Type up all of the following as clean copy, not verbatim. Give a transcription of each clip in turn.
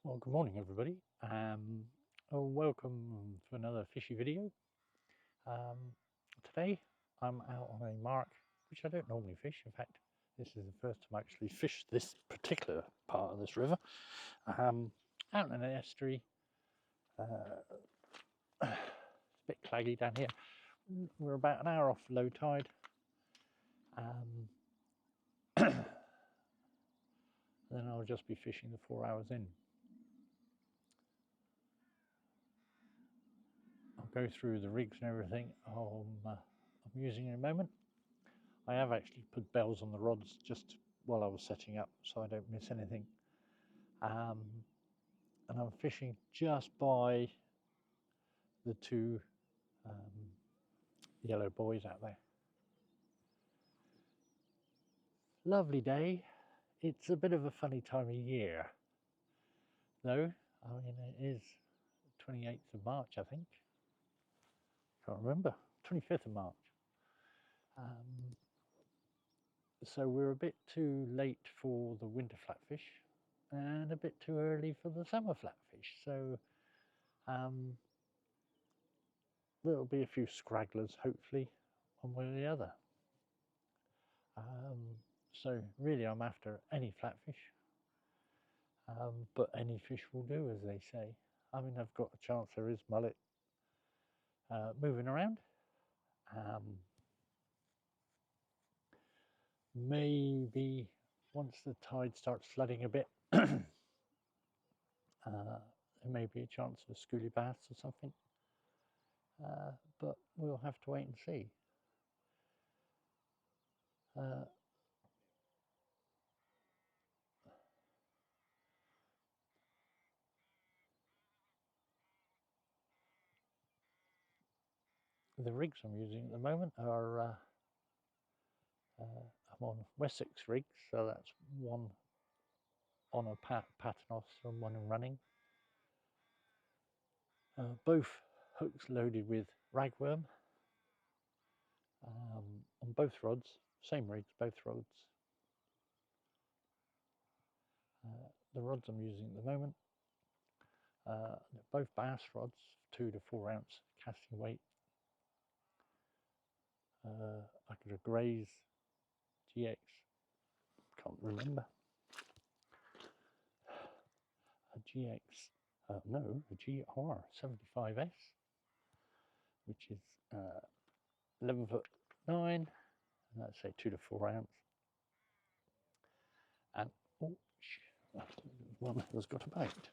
Well, good morning, everybody. Welcome to another fishy video. Today I'm out on a mark, which I don't normally fish. In fact, this is the first time I actually fished this particular part of this river. Out in an estuary. It's a bit claggy down here. We're about an hour off low tide. Then I'll just be fishing the 4 hours in. I'll go through the rigs and everything I'm using in a moment. I have actually put bells on the rods just while I was setting up so I don't miss anything. And I'm fishing just by the two yellow buoys out there. Lovely day. It's a bit of a funny time of year though. I mean, it is 28th of March, I think. Can't remember. 25th of March. So we're a bit too late for the winter flatfish and a bit too early for the summer flatfish. So there'll be a few scragglers, hopefully, one way or the other. So really I'm after any flatfish, but any fish will do, as they say. I mean, I've got a chance there is mullet moving around. Maybe once the tide starts flooding a bit, there may be a chance of a schoolie bass or something, but we'll have to wait and see. The rigs I'm using at the moment are I'm on Wessex rigs, so that's one on a paternos and one in running. Both hooks loaded with ragworm on both rods, same rigs, both rods. The rods I'm using at the moment, they're both bass rods, 2 to 4 ounce casting weight. I got a Graze GX, can't remember, a GX, no, a GR 75S, which is 11'9", and let's say 2 to 4 ounce. And oh, one has got a bite.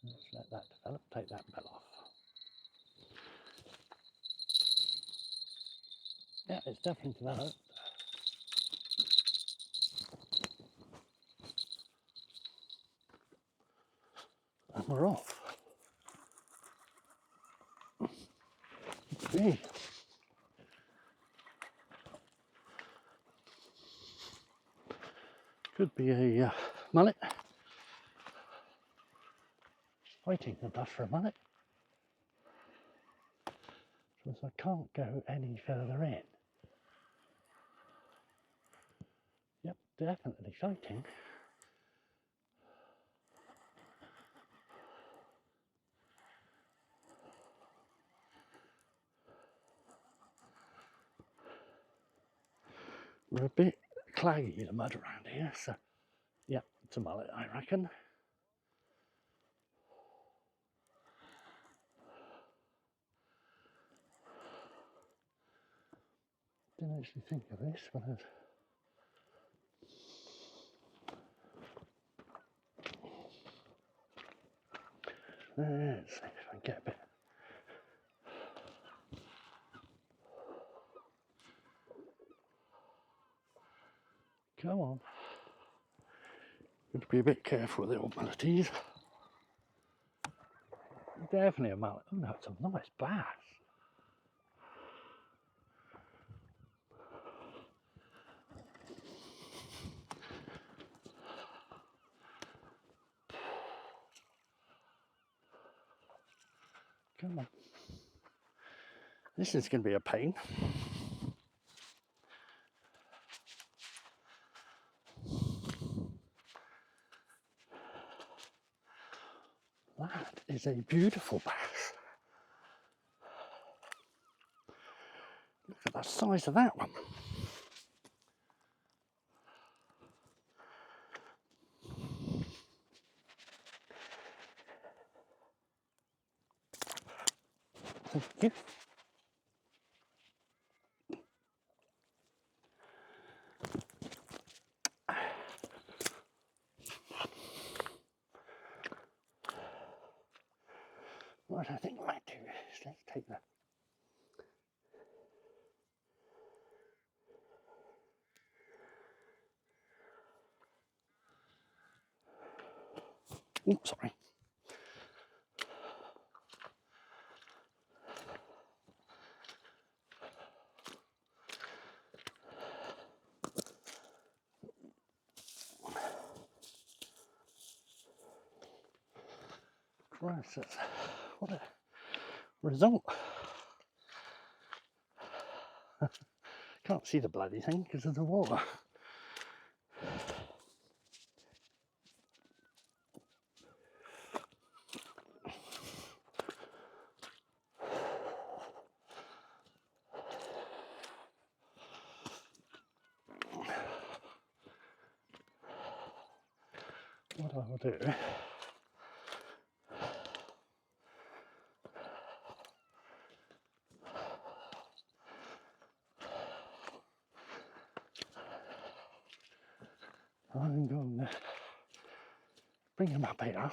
Let's let that develop. Take that bell off. Yeah, it's definitely developed. And we're off. Okay. Could be a mullet. Fighting enough for a mullet. So I can't go any further in. Yep, definitely fighting. We're a bit claggy, the mud around here, so yeah, it's a mullet, I reckon. Didn't actually think of this when I was... Let's see if I can get a bit. Come on. Got to be a bit careful with the old mulleties. Definitely a mullet. Oh no, it's a nice bass. Come on. This is going to be a pain. is a beautiful bass. Look at the size of that one. Thank you. What I think I might do is let's take that. Oh, sorry. Christ, that's, what a result. Can't see the bloody thing because of the water. What I will do, I'm going to bring him up here.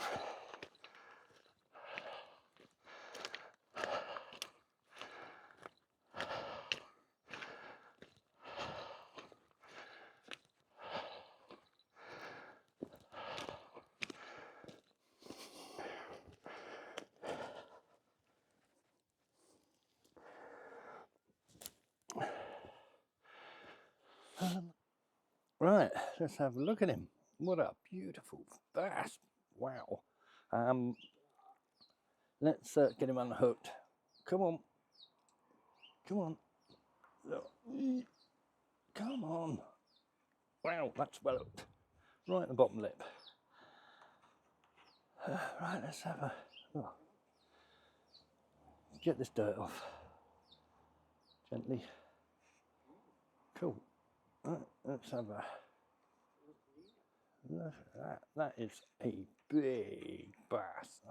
Right, let's have a look at him. What a beautiful bass. Wow. Let's get him unhooked. Come on. Come on. Come on. Wow, that's well hooked. Right at the bottom lip. Right, let's have a... Oh. Get this dirt off. Gently. Cool. Right, let's have a... Look at that. That is a big bass.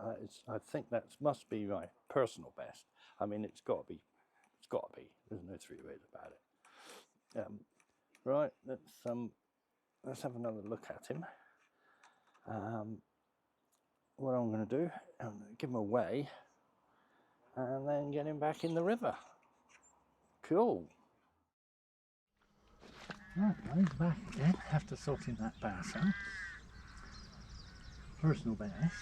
I think that must be my personal best. I mean, it's got to be. It's got to be. There's no three ways about it. Right. Let's have another look at him. What I'm going to do, I'm going to give him away, and then get him back in the river. Cool. Right, I'm back again after sorting that bass out. Personal best.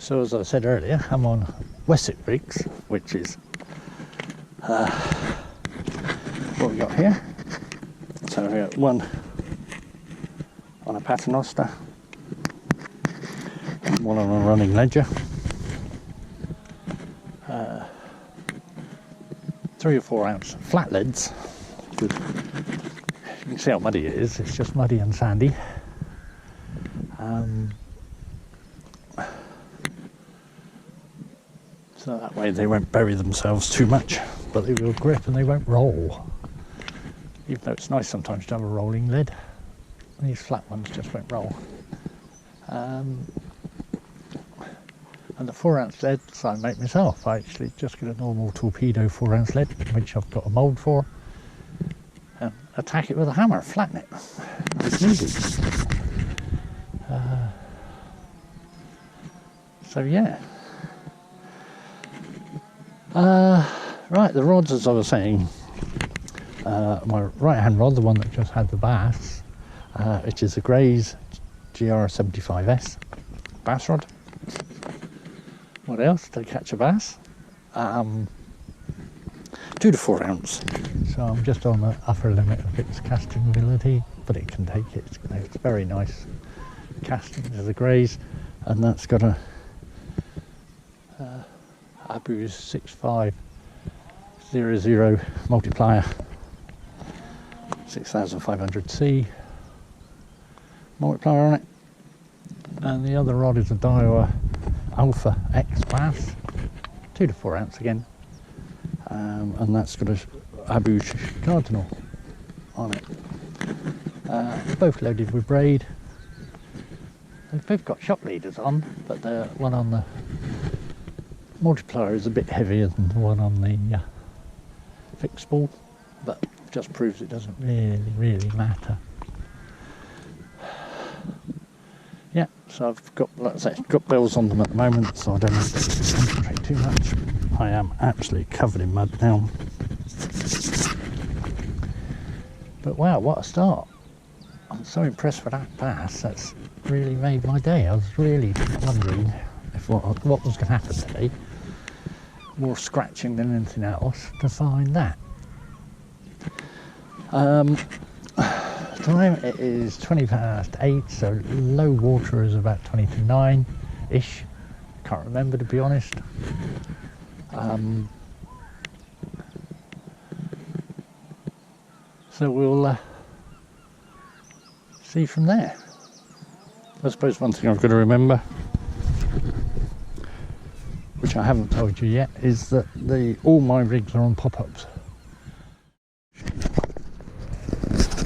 So as I said earlier, I'm on Wessex rigs, which is what we got here. So we got one on a paternoster, one on a running ledger, 3 or 4 ounce flat leads. You can see how muddy it is. It's just muddy and sandy. So that way they won't bury themselves too much, but they will grip and they won't roll. Even though it's nice sometimes to have a rolling lead, these flat ones just won't roll. And the 4 ounce leads I make myself. I actually just get a normal torpedo 4 ounce lead, which I've got a mould for, and attack it with a hammer, flatten it as needed. So yeah. Right, the rods, as I was saying, my right hand rod, the one that just had the bass, which is a Gray's GR75S bass rod. What else to catch a bass? 2 to 4 ounce so I'm just on the upper limit of its casting ability, but it can take it. It's very nice casting to the greys, and that's got a Abu's 6500 multiplier, 6500C multiplier on it, and the other rod is a Daiwa Alpha X bass, 2 to 4 ounce again, and that's got a Abu's Cardinal on it. Both loaded with braid. They've both got shock leaders on, but the one on the multiplier is a bit heavier than the one on the fixed spool, but just proves it doesn't really matter. Yeah, so I've got, like I say, got bells on them at the moment, so I don't have to concentrate too much. I am absolutely covered in mud now. But wow, what a start. I'm so impressed with that bass. That's really made my day. I was really wondering if what was going to happen today. More scratching than anything else to find that. Time it is 20 past 8, so low water is about 20 to 9 ish. Can't remember, to be honest. So we'll see from there. I suppose one thing I've got to remember, which I haven't told you yet, is that all my rigs are on pop-ups.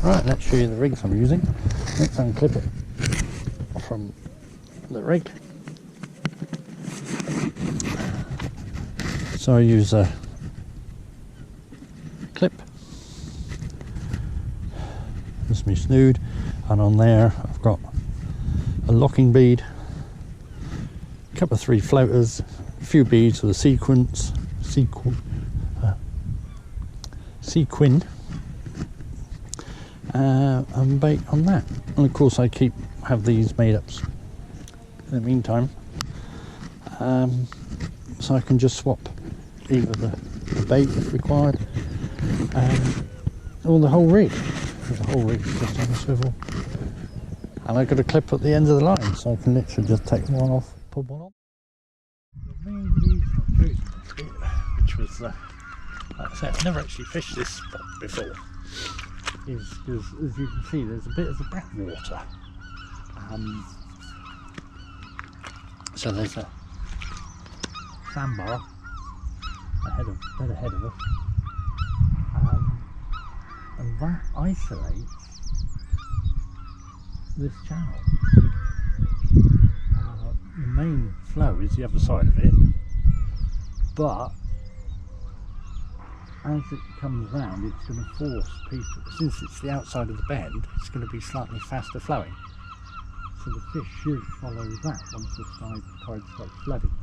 Right, let's show you the rigs I'm using. Let's unclip it from the rig. So I use a clip. This is my snood, and on there I've got a locking bead, a couple of 3 floaters, a few beads with a sequin, and bait on that. And of course I have these made up in the meantime, so I can just swap either the bait if required, or the whole rig. The whole rig's just on a swivel, and I've got a clip at the end of the line, so I can literally just take one off, put one on. The main reason I'm doing this, which was, like I said, I've never actually fished this spot before, is because, as you can see, there's a bit of the backwater. So there's a sandbar dead ahead of us, and that isolates this channel. The main flow is the other side of it, but as it comes round, it's going to force people, since it's the outside of the bend, it's going to be slightly faster flowing. So the fish should follow that once the tide starts flooding.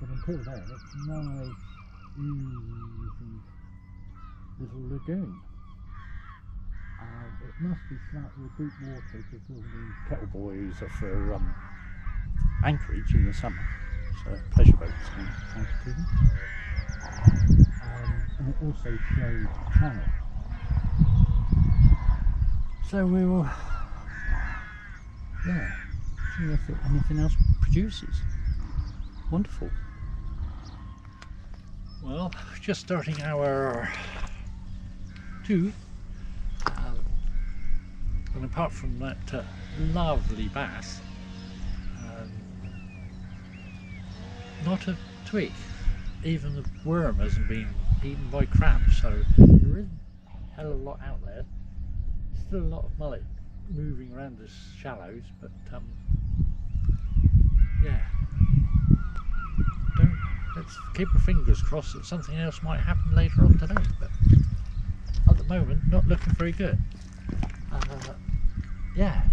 But until then, it's a nice, easy little lagoon. It must be slightly deep water because all the kettle buoys are for anchorage in the summer, so pleasure boats can anchor to them. And it also shows the channel. So we will, see if anything else produces. Wonderful. Well, just starting hour 2, and apart from that lovely bass, not a twig. Even the worm hasn't been eaten by crabs, so there isn't a hell of a lot out there. Still a lot of mullet moving around the shallows, but yeah, let's keep our fingers crossed that something else might happen later on today, but at the moment not looking very good. Yeah,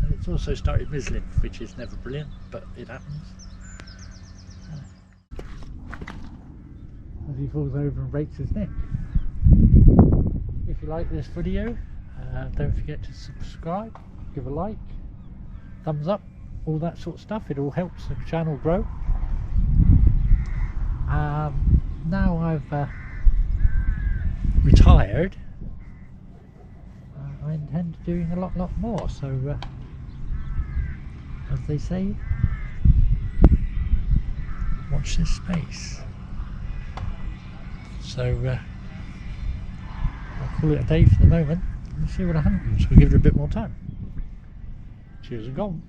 and it's also started mizzling, which is never brilliant, but it happens. As he falls over and breaks his neck. If you like this video, don't forget to subscribe, give a like, thumbs up, all that sort of stuff. It all helps the channel grow. Now I've retired, I intend doing a lot more, so as they say, watch this space. So I'll call it a day for the moment and see what happens. We'll give it a bit more time. Cheers and gone.